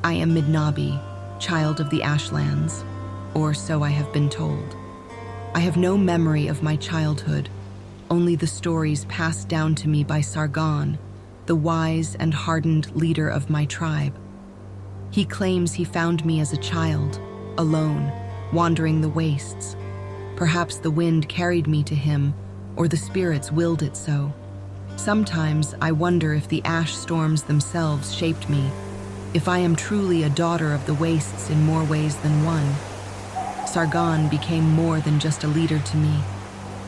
I am Midnabi, child of the Ashlands, or so I have been told. I have no memory of my childhood, only the stories passed down to me by Sargon, the wise and hardened leader of my tribe. He claims he found me as a child, alone, wandering the wastes. Perhaps the wind carried me to him, or the spirits willed it so. Sometimes I wonder if the ash storms themselves shaped me, if I am truly a daughter of the wastes in more ways than one. Sargon became more than just a leader to me.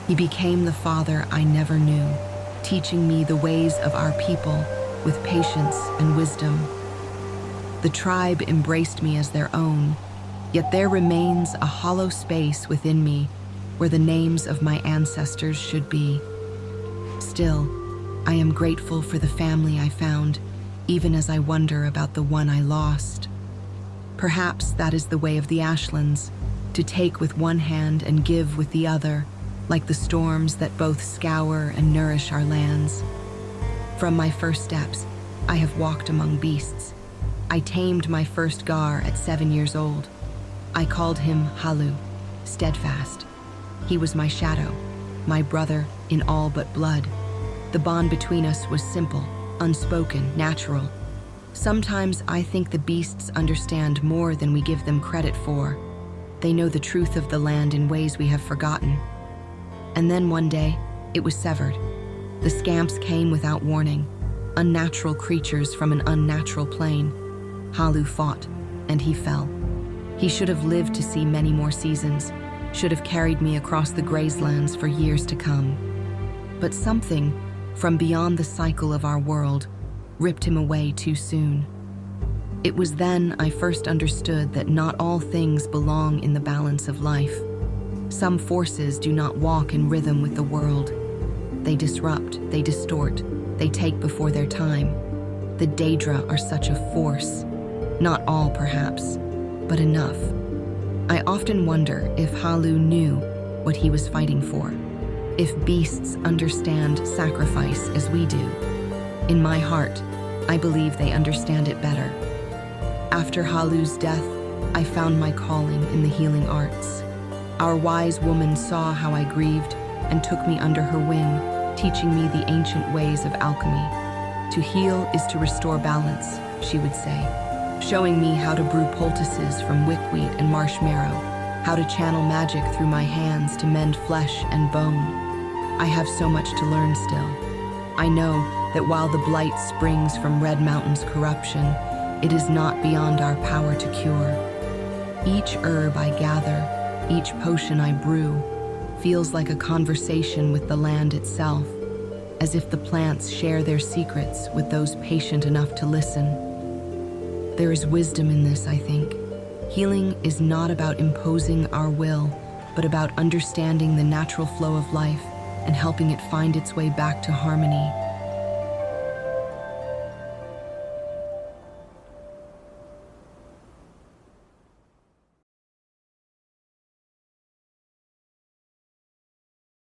He became the father I never knew, teaching me the ways of our people with patience and wisdom. The tribe embraced me as their own, yet there remains a hollow space within me where the names of my ancestors should be. Still, I am grateful for the family I found, even as I wonder about the one I lost. Perhaps that is the way of the Ashlands, to take with one hand and give with the other, like the storms that both scour and nourish our lands. From my first steps, I have walked among beasts. I tamed my first gar at 7 years old. I called him Halu, steadfast. He was my shadow, my brother in all but blood. The bond between us was simple, unspoken, natural. Sometimes I think the beasts understand more than we give them credit for. They know the truth of the land in ways we have forgotten. And then one day, it was severed. The scamps came without warning, unnatural creatures from an unnatural plane. Halu fought, and he fell. He should have lived to see many more seasons, should have carried me across the grazelands for years to come. But something, from beyond the cycle of our world, ripped him away too soon. It was then I first understood that not all things belong in the balance of life. Some forces do not walk in rhythm with the world. They disrupt, they distort, they take before their time. The Daedra are such a force. Not all, perhaps, but enough. I often wonder if Halu knew what he was fighting for. If beasts understand sacrifice as we do. In my heart, I believe they understand it better. After Halu's death, I found my calling in the healing arts. Our wise woman saw how I grieved and took me under her wing, teaching me the ancient ways of alchemy. To heal is to restore balance, she would say, showing me how to brew poultices from wickweed and marshmallow, how to channel magic through my hands to mend flesh and bone. I have so much to learn still. I know that while the blight springs from Red Mountain's corruption, it is not beyond our power to cure. Each herb I gather, each potion I brew, feels like a conversation with the land itself, as if the plants share their secrets with those patient enough to listen. There is wisdom in this, I think. Healing is not about imposing our will, but about understanding the natural flow of life and helping it find its way back to harmony.